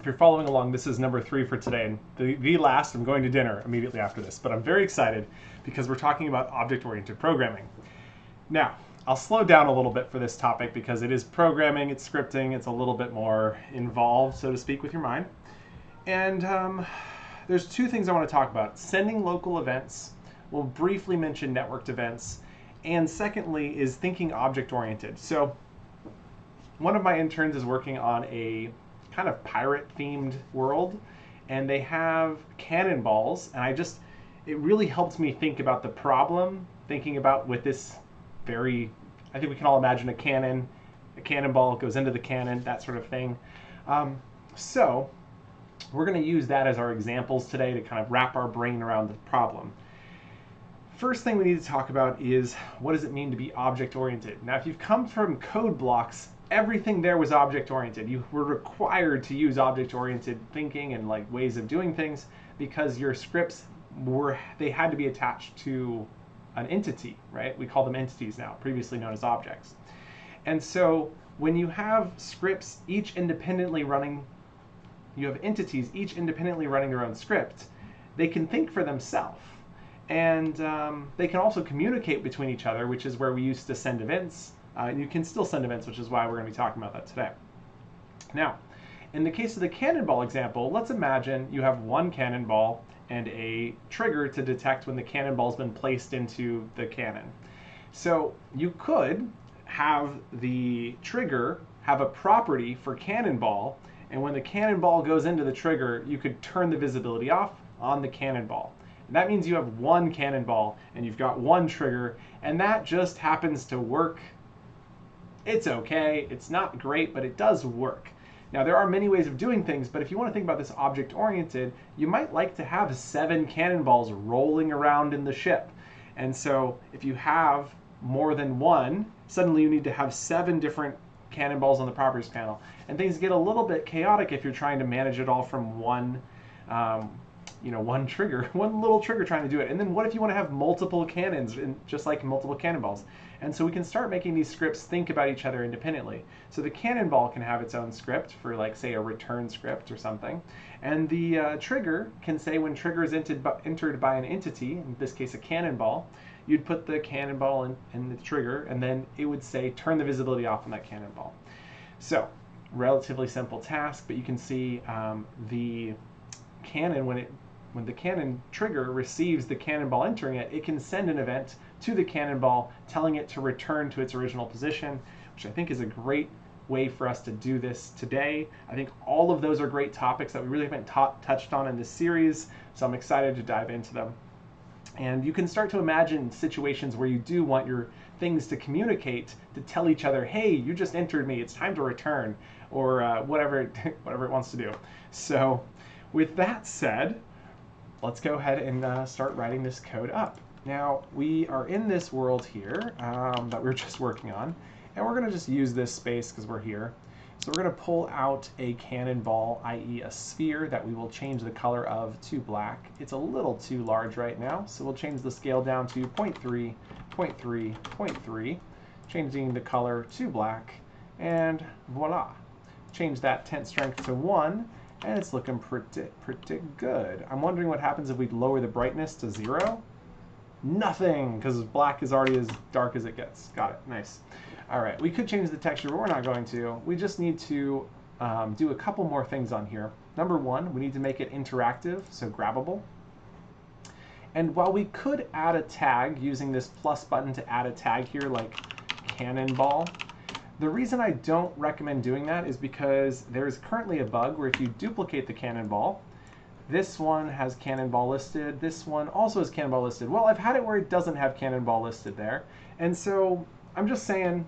If you're following along, this is number 3 for today, and the last. I'm going to dinner immediately after this, but I'm very excited because we're talking about object-oriented programming. Now, I'll slow down a little bit for this topic because it is programming, it's scripting, it's a little bit more involved, so to speak, with your mind. And there's 2 things I want to talk about. Sending local events, we'll briefly mention networked events, and secondly is thinking object-oriented. So one of my interns is working on a kind of pirate-themed world, and they have cannonballs, and it really helped me think about the problem, thinking about with this I think we can all imagine a cannonball goes into the cannon, that sort of thing. So we're going to use that as our examples today to kind of wrap our brain around the problem. First thing we need to talk about is, what does it mean to be object-oriented? Now, if you've come from code blocks, everything there was object-oriented. You were required to use object-oriented thinking and like ways of doing things because your scripts they had to be attached to an entity, right? We call them entities now, previously known as objects. And so when you have scripts each independently running, you have entities each independently running their own script, they can think for themselves. And they can also communicate between each other, which is where we used to send events. You can still send events, which is why we're going to be talking about that today. Now, in the case of the cannonball example, let's imagine you have one cannonball and a trigger to detect when the cannonball's been placed into the cannon. So you could have the trigger have a property for cannonball, and when the cannonball goes into the trigger, you could turn the visibility off on the cannonball. And that means you have one cannonball and you've got one trigger, and that just happens to work. It's okay, it's not great, but it does work. Now, there are many ways of doing things, but if you want to think about this object-oriented, you might like to have 7 cannonballs rolling around in the ship. And so if you have more than one, suddenly you need to have 7 different cannonballs on the properties panel. And things get a little bit chaotic if you're trying to manage it all from one trigger, one little trigger trying to do it. And then what if you want to have multiple cannons, just like multiple cannonballs? And so we can start making these scripts think about each other independently. So the cannonball can have its own script for, like, say, a return script or something. And the trigger can say when trigger is entered by an entity, in this case a cannonball, you'd put the cannonball in the trigger, and then it would say turn the visibility off on that cannonball. So relatively simple task, but you can see the cannon, when the cannon trigger receives the cannonball entering it, it can send an event to the cannonball telling it to return to its original position, which I think is a great way for us to do this today. I think all of those are great topics that we really haven't touched on in this series, so I'm excited to dive into them. And you can start to imagine situations where you do want your things to communicate, to tell each other, hey, you just entered me, it's time to return, or whatever it wants to do. So with that said, let's go ahead and start writing this code up. Now, we are in this world here that we're just working on, and we're going to just use this space because we're here. So we're going to pull out a cannonball, i.e. a sphere, that we will change the color of to black. It's a little too large right now, so we'll change the scale down to 0.3, 0.3, 0.3, changing the color to black, and voila. Change that tint strength to 1, and it's looking pretty good. I'm wondering what happens if we lower the brightness to 0. Nothing, because black is already as dark as it gets. Got it, nice. All right, we could change the texture, but we're not going to. We just need to do a couple more things on here. Number 1, we need to make it interactive, so grabbable. And while we could add a tag using this plus button to add a tag here, like cannonball, the reason I don't recommend doing that is because there's currently a bug where if you duplicate the cannonball, this one has cannonball listed, this one also has cannonball listed. Well, I've had it where it doesn't have cannonball listed there. And so I'm just saying,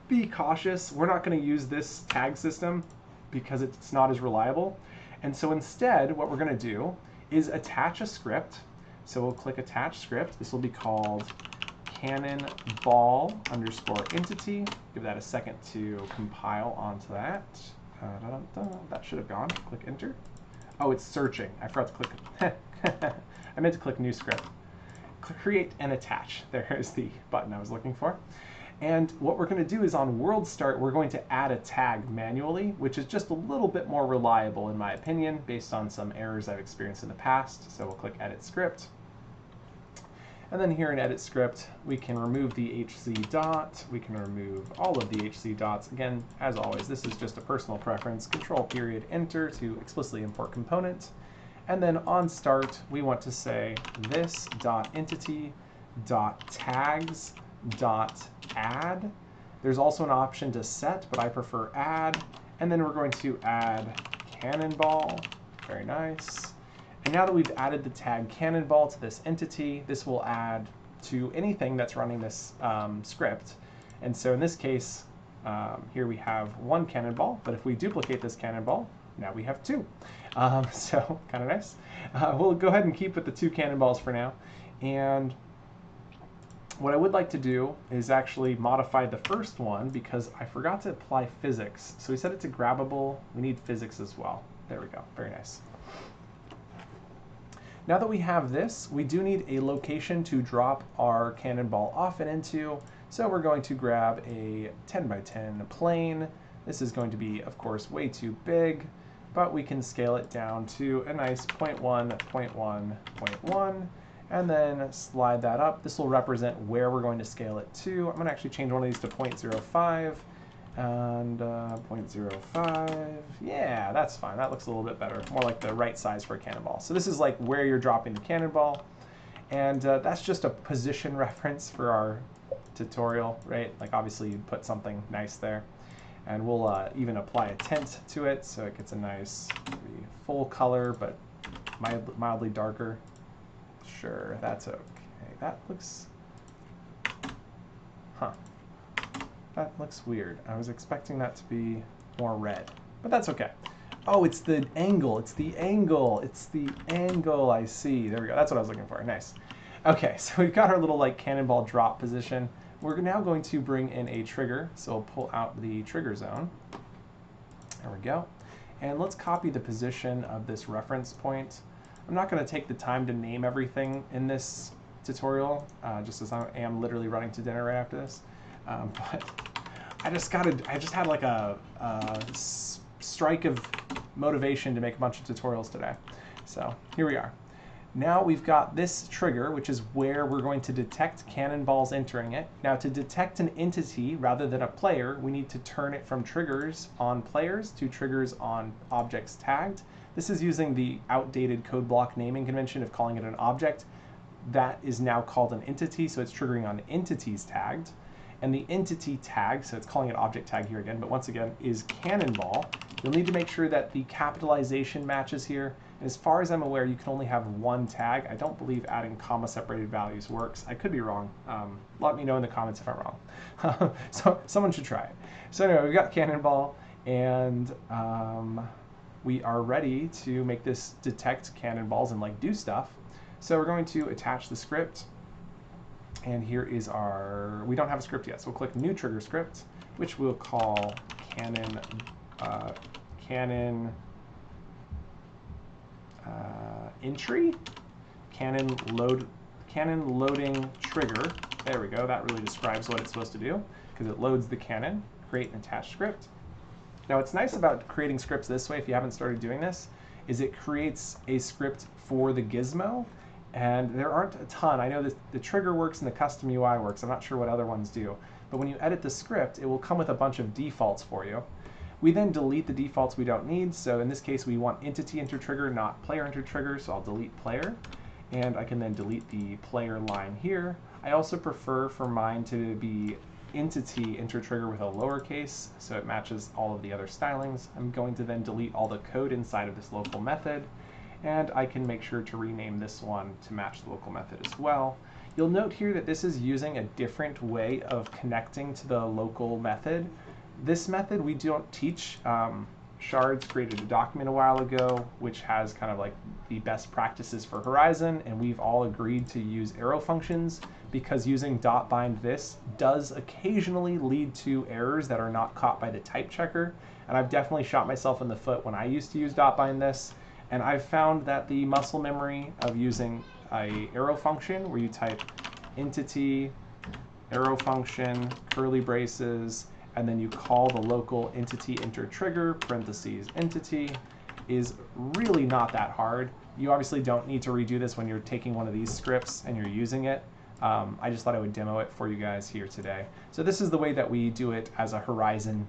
be cautious. We're not going to use this tag system because it's not as reliable. And so instead, what we're going to do is attach a script. So we'll click attach script. This will be called cannonball underscore entity. Give that a second to compile onto that. That should have gone. Click enter. Oh, it's searching. I forgot to click. I meant to click new script. Create and attach. There is the button I was looking for. And what we're going to do is on world start, we're going to add a tag manually, which is just a little bit more reliable in my opinion, based on some errors I've experienced in the past. So we'll click edit script. And then here in edit script, we can remove the HC dot. We can remove all of the HC dots. Again, as always, this is just a personal preference. Control period enter to explicitly import component. And then on start, we want to say this dot entity dot tags dot add. There's also an option to set, but I prefer add. And then we're going to add cannonball. Very nice. And now that we've added the tag cannonball to this entity, this will add to anything that's running this script. And so in this case, here we have one cannonball, but if we duplicate this cannonball, now we have two. So kind of nice. We'll go ahead and keep with the two cannonballs for now. And what I would like to do is actually modify the first one because I forgot to apply physics. So we set it to grabbable. We need physics as well. There we go. Very nice. Now that we have this, we do need a location to drop our cannonball off and into. So we're going to grab a 10 by 10 plane. This is going to be, of course, way too big, but we can scale it down to a nice 0.1, 0.1, 0.1, and then slide that up. This will represent where we're going to scale it to. I'm going to actually change one of these to 0.05 and 0.05. Yeah, that's fine. That looks a little bit better. More like the right size for a cannonball. So this is like where you're dropping the cannonball. And that's just a position reference for our tutorial, right? Like obviously you'd put something nice there. And we'll even apply a tint to it so it gets a nice maybe full color, but mildly darker. Sure, that's okay. That looks, that looks weird. I was expecting that to be more red, but that's okay. Oh, it's the angle. It's the angle. It's the angle. I see. There we go. That's what I was looking for. Nice. Okay, so we've got our little like cannonball drop position. We're now going to bring in a trigger. So we'll pull out the trigger zone. There we go. And let's copy the position of this reference point. I'm not going to take the time to name everything in this tutorial, just as I am literally running to dinner right after this. But I just had like a strike of motivation to make a bunch of tutorials today. So here we are. Now we've got this trigger, which is where we're going to detect cannonballs entering it. Now to detect an entity rather than a player, we need to turn it from triggers on players to triggers on objects tagged. This is using the outdated code block naming convention of calling it an object. That is now called an entity, so it's triggering on entities tagged. And the entity tag, so it's calling it object tag here again, but once again, is cannonball. You'll need to make sure that the capitalization matches here. And as far as I'm aware, you can only have one tag. I don't believe adding comma-separated values works. I could be wrong. Let me know in the comments if I'm wrong. So someone should try it. So anyway, we've got cannonball, and we are ready to make this detect cannonballs and like do stuff. So we're going to attach the script. And here is our, we don't have a script yet, so we'll click new trigger script, which we'll call cannon entry, cannon loading trigger. There we go. That really describes what it's supposed to do because it loads the cannon. Create an attached script. Now what's nice about creating scripts this way, if you haven't started doing this, is it creates a script for the gizmo. And there aren't a ton. I know that the trigger works and the custom UI works. I'm not sure what other ones do. But when you edit the script, it will come with a bunch of defaults for you. We then delete the defaults we don't need. So in this case, we want entity enter trigger, not player enter trigger. So I'll delete player. And I can then delete the player line here. I also prefer for mine to be entity enter trigger with a lowercase, so it matches all of the other stylings. I'm going to then delete all the code inside of this local method. And I can make sure to rename this one to match the local method as well. You'll note here that this is using a different way of connecting to the local method. This method we don't teach. Shards created a document a while ago which has kind of like the best practices for Horizon, and we've all agreed to use arrow functions because using .bind this does occasionally lead to errors that are not caught by the type checker. And I've definitely shot myself in the foot when I used to use .bind this. And I've found that the muscle memory of using a arrow function where you type entity arrow function, curly braces, and then you call the local entity enter trigger, parentheses entity, is really not that hard. You obviously don't need to redo this when you're taking one of these scripts and you're using it. I just thought I would demo it for you guys here today. So this is the way that we do it as a Horizon.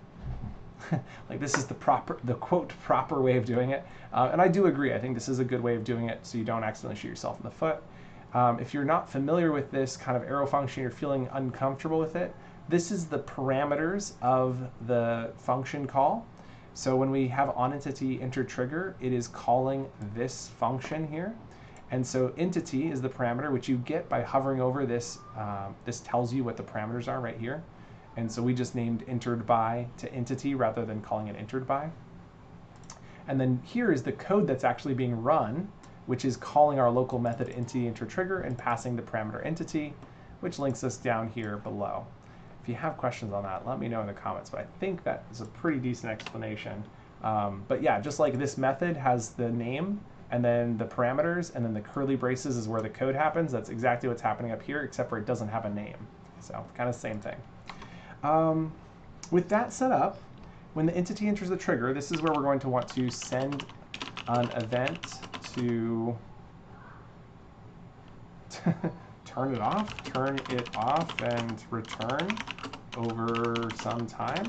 Like this is the quote proper way of doing it. And I do agree. I think this is a good way of doing it so you don't accidentally shoot yourself in the foot. If you're not familiar with this kind of arrow function, you're feeling uncomfortable with it, this is the parameters of the function call. So when we have onEntity enter trigger, it is calling this function here. And so entity is the parameter, which you get by hovering over this. This tells you what the parameters are right here. And so we just named entered by to entity rather than calling it entered by. And then here is the code that's actually being run, which is calling our local method entity enter trigger and passing the parameter entity, which links us down here below. If you have questions on that, let me know in the comments, but I think that is a pretty decent explanation. But yeah, just like this method has the name and then the parameters and then the curly braces is where the code happens, that's exactly what's happening up here, except for it doesn't have a name. So kind of same thing. With that set up, when the entity enters the trigger, this is where we're going to want to send an event to turn it off, and return over some time,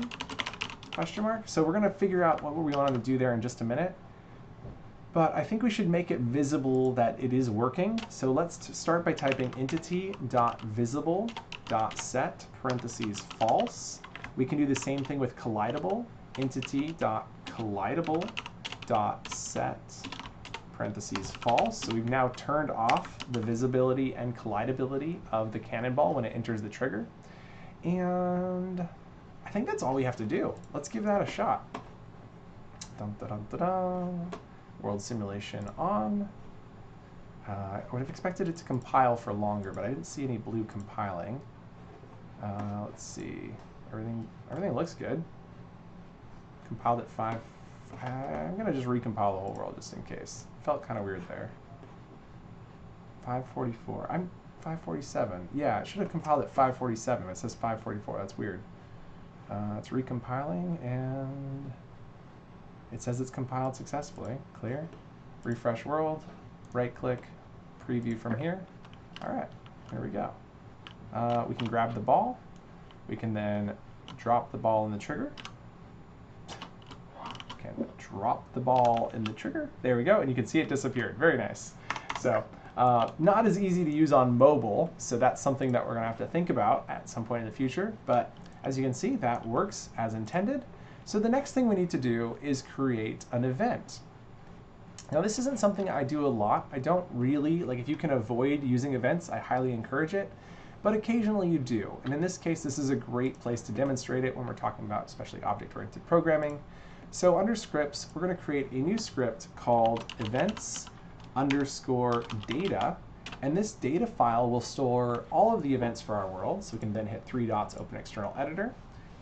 question mark. So we're going to figure out what we want to do there in just a minute. But I think we should make it visible that it is working. So let's start by typing entity.visible.set parentheses false. We can do the same thing with collidable, entity.collidable.set parentheses false. So we've now turned off the visibility and collidability of the cannonball when it enters the trigger. And I think that's all we have to do. Let's give that a shot. Dun, dun, dun, dun, dun. World simulation on. I would have expected it to compile for longer, but I didn't see any blue compiling. Let's see. Everything looks good. Compiled at 5. I'm going to just recompile the whole world just in case. Felt kind of weird there. 544. I'm 547. Yeah, it should have compiled at 547. It says 544. That's weird. It's recompiling, and it says it's compiled successfully. Clear. Refresh world. Right-click. Preview from here. All right. Here we go. We can grab the ball. We can then drop the ball in the trigger. Drop the ball in the trigger. There we go, and you can see it disappeared. Very nice. So not as easy to use on mobile, so that's something that we're going to have to think about at some point in the future. But as you can see, that works as intended. So the next thing we need to do is create an event. Now this isn't something I do a lot. I don't really, like if you can avoid using events, I highly encourage it. But occasionally you do. And in this case, this is a great place to demonstrate it when we're talking about especially object-oriented programming. So under scripts, we're going to create a new script called events_data. And this data file will store all of the events for our world. So we can then hit 3 dots, open external editor.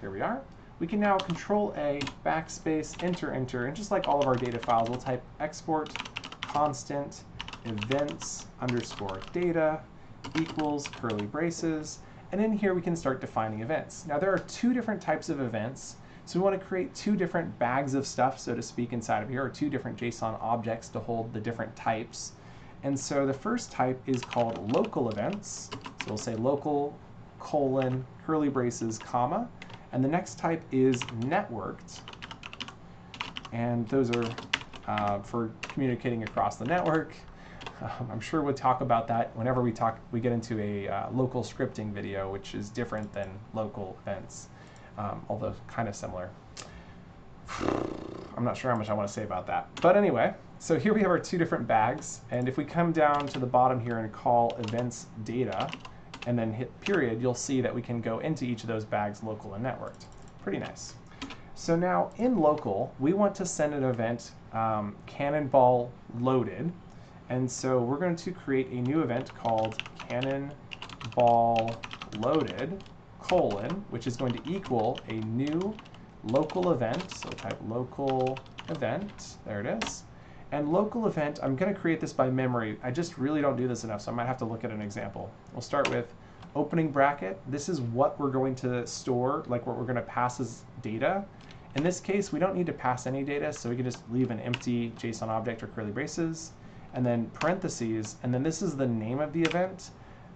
Here we are. We can now Control-A, backspace, enter, and just like all of our data files, we'll type export constant events_data equals curly braces. And in here we can start defining events. Now there are 2 different types of events. So we want to create 2 different bags of stuff, so to speak, inside of here, or 2 different JSON objects to hold the different types. And so the first type is called local events. So we'll say local, colon, curly braces, comma. And the next type is networked. And those are for communicating across the network. I'm sure we'll talk about that whenever we get into a local scripting video, which is different than local events. Although kind of similar. I'm not sure how much I want to say about that. But anyway, so here we have our 2 different bags. And if we come down to the bottom here and call events data, and then hit period, you'll see that we can go into each of those bags, local and networked. Pretty nice. So now in local, we want to send an event cannonball loaded. And so we're going to create a new event called cannonball loaded, colon, which is going to equal a new local event. So type local event, there it is. And local event, I'm going to create this by memory. I just really don't do this enough, so I might have to look at an example. We'll start with opening bracket, this is what we're going to store, like what we're going to pass as data. In this case, we don't need to pass any data, so we can just leave an empty JSON object or curly braces, and then parentheses, and then this is the name of the event.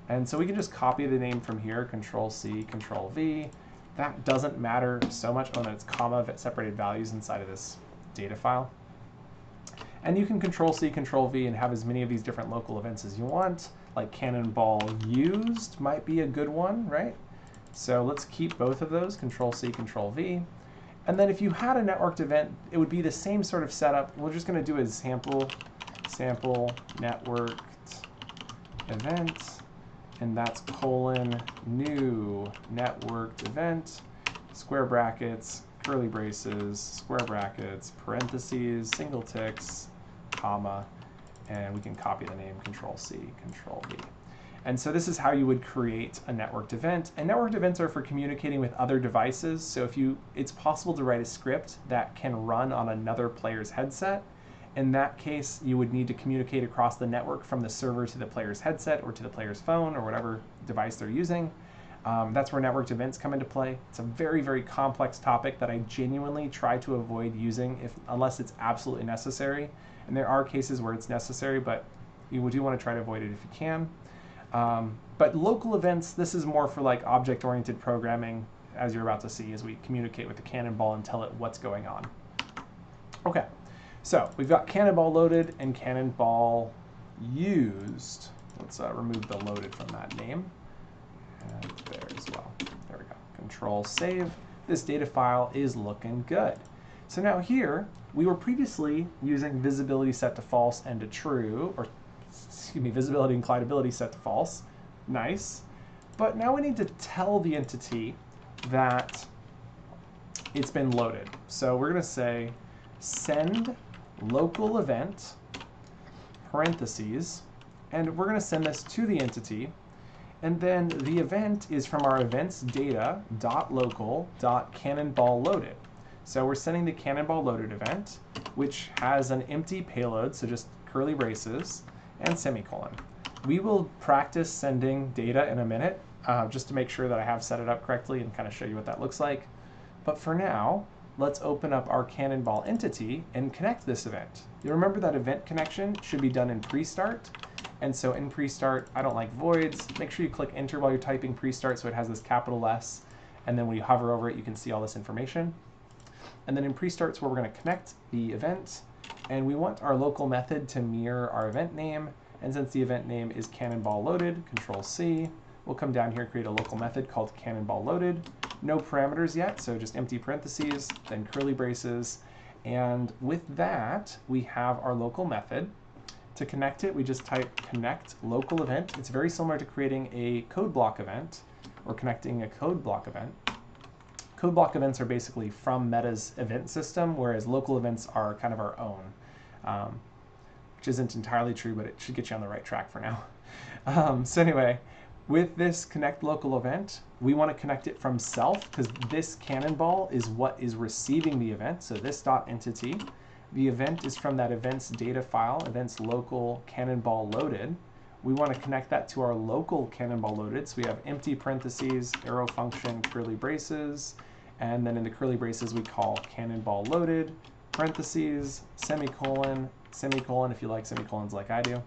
And so we can just copy the name from here, Control-C, Control-V. That doesn't matter so much. Oh, no, it's comma separated values inside of this data file. And you can Control-C, Control-V, and have as many of these different local events as you want. Like cannonball used might be a good one, right? So let's keep both of those, Control-C, Control-V. And then if you had a networked event, it would be the same sort of setup. We're just going to do a sample networked event, and that's new networked event, square brackets, curly braces, square brackets, parentheses, single ticks, comma, and we can copy the name Control-C, Control-V. And so this is how you would create a networked event. And networked events are for communicating with other devices. So it's possible to write a script that can run on another player's headset. In that case, you would need to communicate across the network from the server to the player's headset or to the player's phone or whatever device they're using. That's where networked events come into play. It's a very, very complex topic that I genuinely try to avoid using unless it's absolutely necessary. And there are cases where it's necessary, but you do want to try to avoid it if you can. But local events, this is more for like object-oriented programming, as you're about to see, as we communicate with the cannonball and tell it what's going on. Okay, so we've got cannonball loaded and cannonball used. Let's remove the loaded from that name. And there as well. There we go. Control save. This data file is looking good. So now here, we were previously using visibility set to false and to true, or excuse me, visibility and collidability set to false. Nice. But now we need to tell the entity that it's been loaded. So we're going to say send local event, parentheses, and we're going to send this to the entity. And then the event is from our events data .local.cannonball loaded. So we're sending the cannonball loaded event, which has an empty payload, so just curly braces, and semicolon. We will practice sending data in a minute, just to make sure that I have set it up correctly and kind of show you what that looks like. But for now, let's open up our cannonball entity and connect this event. You remember that event connection should be done in pre-start. And so in pre-start, I don't like voids. Make sure you click enter while you're typing pre-start so it has this capital S. And then when you hover over it, you can see all this information. And then in pre-start is where we're going to connect the event. And we want our local method to mirror our event name. And since the event name is cannonball loaded, Control C, we'll come down here and create a local method called cannonball loaded. No parameters yet, so just empty parentheses, then curly braces. And with that, we have our local method. To connect it, we just type connect local event. It's very similar to creating a code block event or connecting a code block event. Code block events are basically from Meta's event system, whereas local events are kind of our own, which isn't entirely true, but it should get you on the right track for now. So anyway, with this connect local event, we want to connect it from self because this cannonball is what is receiving the event. So this dot entity. The event is from that events data file, events local cannonball loaded. We want to connect that to our local cannonball loaded. So we have empty parentheses, arrow function, curly braces, and then in the curly braces we call cannonball loaded, parentheses, semicolon, semicolon if you like semicolons like I do.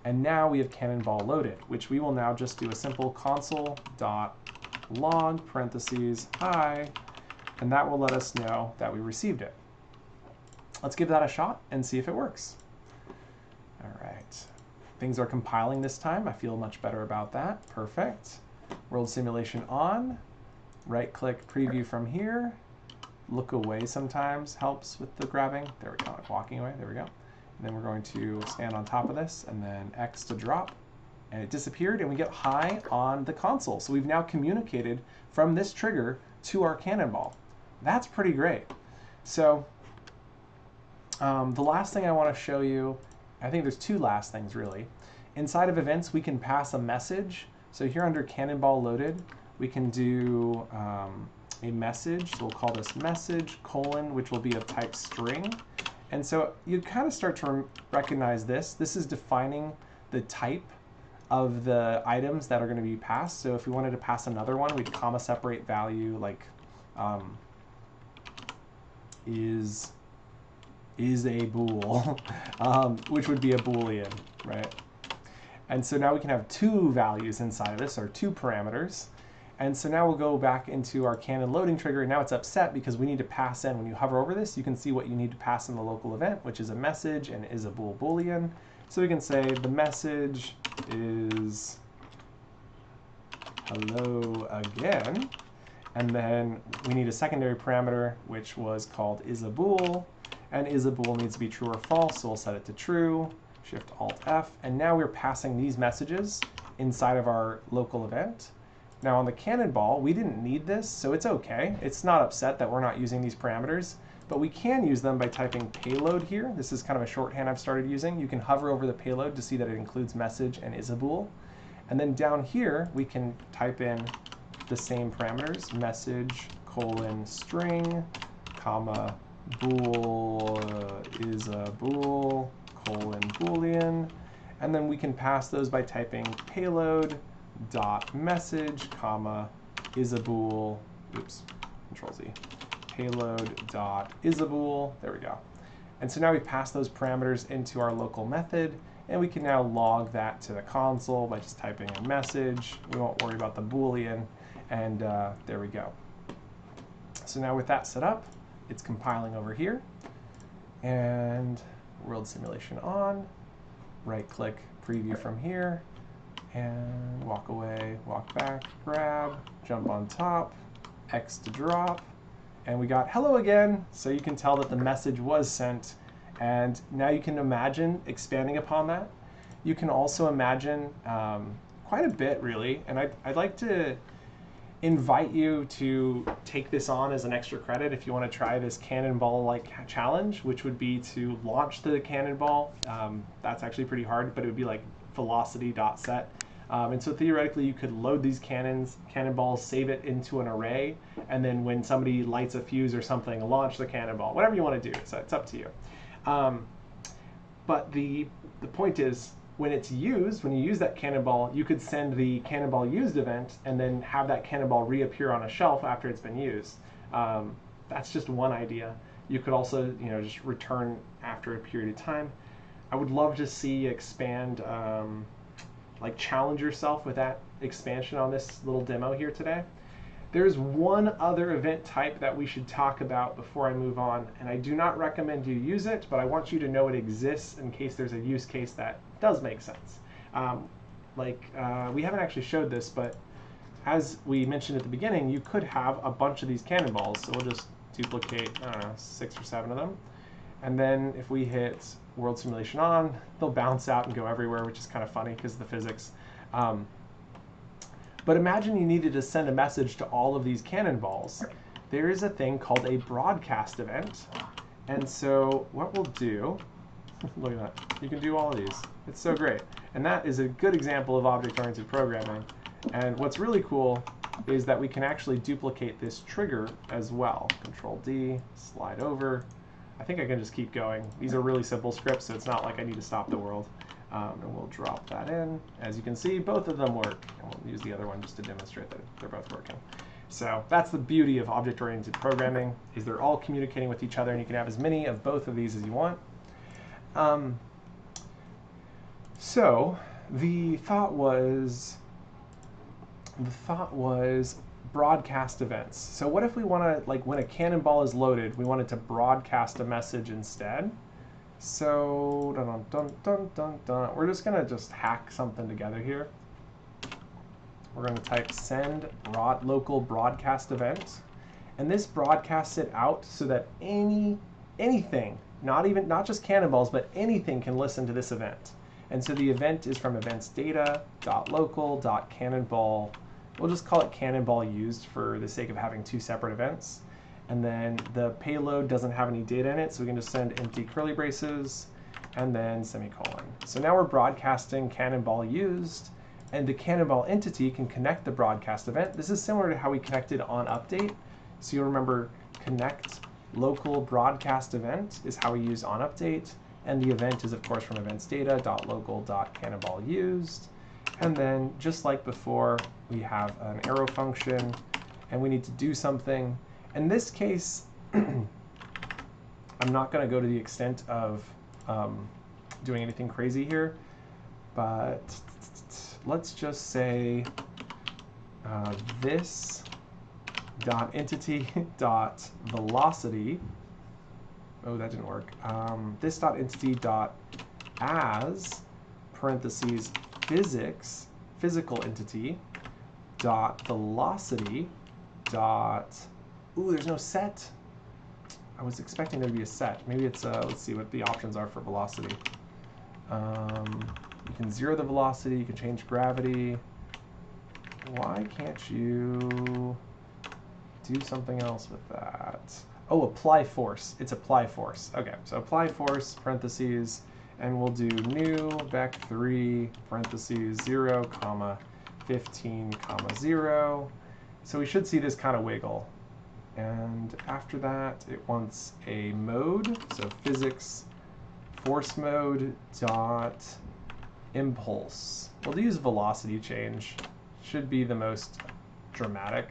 And now we have cannonball loaded, which we will now just do a simple console.log parentheses hi, and that will let us know that we received it. Let's give that a shot and see if it works. All right, things are compiling this time. I feel much better about that. Perfect. World simulation on. Right-click preview from here. Look away sometimes helps with the grabbing. There we go, like walking away. There we go. And then we're going to stand on top of this and then X to drop. And it disappeared and we get hi on the console. So we've now communicated from this trigger to our cannonball. That's pretty great. So the last thing I want to show you, I think there's two last things really. Inside of events, we can pass a message. So here under cannonball loaded, we can do a message. So we'll call this message colon, which will be of type string. And so you kind of start to recognize this. This is defining the type of the items that are going to be passed. So if we wanted to pass another one, we'd comma separate value like is a bool, which would be a Boolean, right? And so now we can have two values inside of this, or two parameters. And so now we'll go back into our canon loading trigger, and now it's upset because we need to pass in, when you hover over this, you can see what you need to pass in the local event, which is a message and is a bool Boolean. So we can say the message is hello again, and then we need a secondary parameter, which was called is a bool, and is a bool needs to be true or false, so we'll set it to true, Shift Alt F, and now we're passing these messages inside of our local event. Now on the cannonball, we didn't need this, so it's okay. It's not upset that we're not using these parameters, but we can use them by typing payload here. This is kind of a shorthand I've started using. You can hover over the payload to see that it includes message and is a bool. And then down here, we can type in the same parameters, message, string, comma, bool is a bool, Boolean, and then we can pass those by typing payload dot message, comma, is a bool, oops, Control Z, payload dot is a bool, there we go. And so now we pass those parameters into our local method, and we can now log that to the console by just typing a message. We won't worry about the Boolean, and there we go. So now with that set up, it's compiling over here, and world simulation on, right click, preview from here, and walk away, walk back, grab, jump on top, X to drop, and we got hello again, so you can tell that the message was sent, and now you can imagine expanding upon that. You can also imagine quite a bit, really, and I'd like to invite you to take this on as an extra credit if you want to try this cannonball-like challenge, which would be to launch the cannonball. That's actually pretty hard, but it would be like velocity.set. And so theoretically, you could load these cannonballs, save it into an array, and then when somebody lights a fuse or something, launch the cannonball. Whatever you want to do, so it's up to you. But the point is, when it's used, when you use that cannonball, you could send the cannonball used event and then have that cannonball reappear on a shelf after it's been used. That's just one idea. You could also, just return after a period of time. I would love to see you expand, like challenge yourself with that expansion on this little demo here today. There's one other event type that we should talk about before I move on, and I do not recommend you use it, but I want you to know it exists in case there's a use case that does make sense. We haven't actually showed this, but as we mentioned at the beginning, you could have a bunch of these cannonballs, so we'll just duplicate, 6 or 7 of them, and then if we hit world simulation on, they'll bounce out and go everywhere, which is kind of funny because of the physics. But imagine you needed to send a message to all of these cannonballs. There is a thing called a broadcast event. And so what we'll do, look at that, you can do all of these. It's so great. And that is a good example of object-oriented programming. And what's really cool is that we can actually duplicate this trigger as well. Control D, slide over. I think I can just keep going. These are really simple scripts, so it's not like I need to stop the world. And we'll drop that in. As you can see, both of them work. And we'll use the other one just to demonstrate that they're both working. So that's the beauty of object-oriented programming, is they're all communicating with each other, and you can have as many of both of these as you want. So the thought was broadcast events. So what if we want to, like when a cannonball is loaded, we wanted to broadcast a message instead? So we're just gonna hack something together here. We're gonna type send local broadcast event, and this broadcasts it out so that anything, not just cannonballs, but anything can listen to this event. And so the event is from events data.local.cannonball. We'll just call it cannonball used for the sake of having 2 separate events. And then the payload doesn't have any data in it, so we can just send empty curly braces and then semicolon. So now we're broadcasting cannonball used, and the cannonball entity can connect the broadcast event. This is similar to how we connected on update. So you'll remember connect local broadcast event is how we use on update, and the event is of course from events data.local.cannonball used. And then just like before, we have an arrow function and we need to do something. In this case, I'm not going to go to the extent of doing anything crazy here, but let's just say this dot entity dot velocity. Oh, that didn't work. This dot entity dot as parentheses physical entity dot velocity dot. Ooh, there's no set. I was expecting there to be a set. Maybe it's let's see what the options are for velocity. You can zero the velocity. You can change gravity. Why can't you do something else with that? Oh, apply force. It's apply force. Okay, so apply force, parentheses, and we'll do new vec3, parentheses, 0, comma, 15, comma, 0. So we should see this kind of wiggle. And after that, it wants a mode. So physics force mode dot impulse. We'll use velocity change. Should be the most dramatic.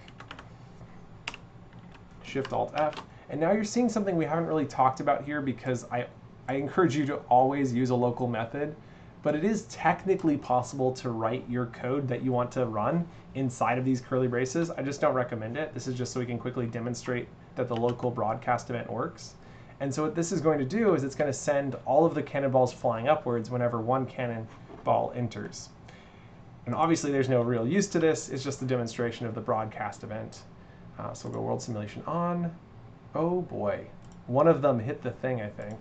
Shift Alt F. And now you're seeing something we haven't really talked about here, because I encourage you to always use a local method, but it is technically possible to write your code that you want to run inside of these curly braces. I just don't recommend it. This is just so we can quickly demonstrate that the local broadcast event works. And so what this is going to do is it's going to send all of the cannonballs flying upwards whenever one cannonball enters. And obviously there's no real use to this. It's just a demonstration of the broadcast event. So we'll go world simulation on. Oh boy. One of them hit the thing, I think.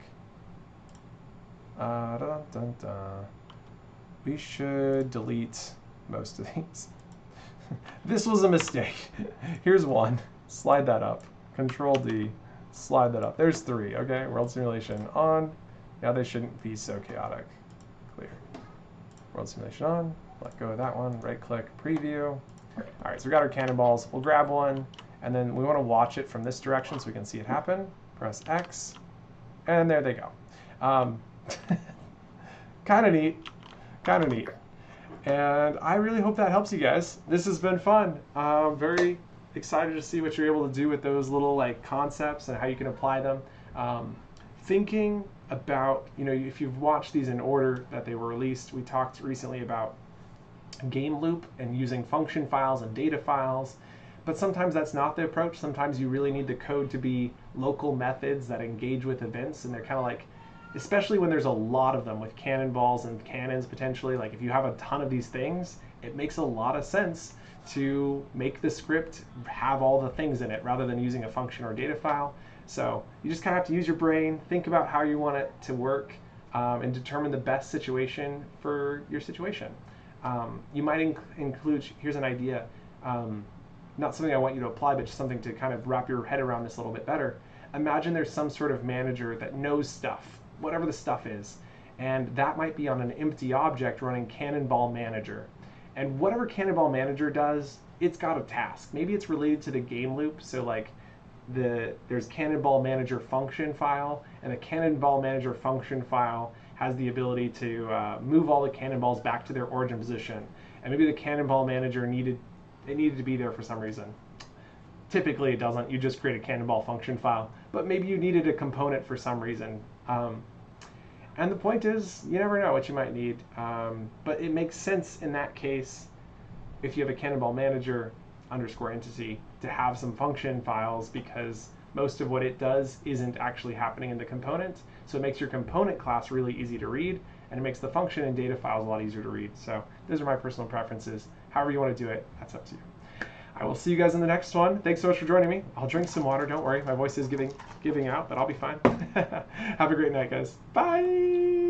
Dun, dun, dun. We should delete most of these. This was a mistake. Here's one. Slide that up. Control D. Slide that up. There's 3. Okay, world simulation on. Now they shouldn't be so chaotic. Clear. World simulation on. Let go of that one. Right click, preview. All right, so we got our cannonballs. We'll grab one, and then we want to watch it from this direction so we can see it happen. Press X, and there they go. Kind of neat. Kind of neat. And I really hope that helps you guys. This has been fun. Very excited to see what you're able to do with those little like concepts and how you can apply them. Thinking about, if you've watched these in order that they were released, we talked recently about game loop and using function files and data files. But sometimes that's not the approach. Sometimes you really need the code to be local methods that engage with events, and they're kind of like, especially when there's a lot of them with cannonballs and cannons potentially, like if you have a ton of these things, it makes a lot of sense to make the script have all the things in it rather than using a function or data file. So you just kind of have to use your brain, think about how you want it to work, and determine the best situation for your situation. You might include, here's an idea, not something I want you to apply, but just something to kind of wrap your head around this a little bit better. Imagine there's some sort of manager that knows stuff, whatever the stuff is, and that might be on an empty object running Cannonball Manager. And whatever Cannonball Manager does, it's got a task. Maybe it's related to the game loop, so like there's Cannonball Manager function file, and the Cannonball Manager function file has the ability to move all the cannonballs back to their origin position. And maybe the Cannonball Manager needed to be there for some reason. Typically it doesn't, you just create a cannonball function file, but maybe you needed a component for some reason. And the point is, you never know what you might need, but it makes sense in that case, if you have a Cannonball Manager underscore entity, to have some function files, because most of what it does isn't actually happening in the component. So it makes your component class really easy to read, and it makes the function and data files a lot easier to read. So those are my personal preferences. However you want to do it, that's up to you. I will see you guys in the next one. Thanks so much for joining me. I'll drink some water, don't worry. My voice is giving out, but I'll be fine. Have a great night, guys. Bye!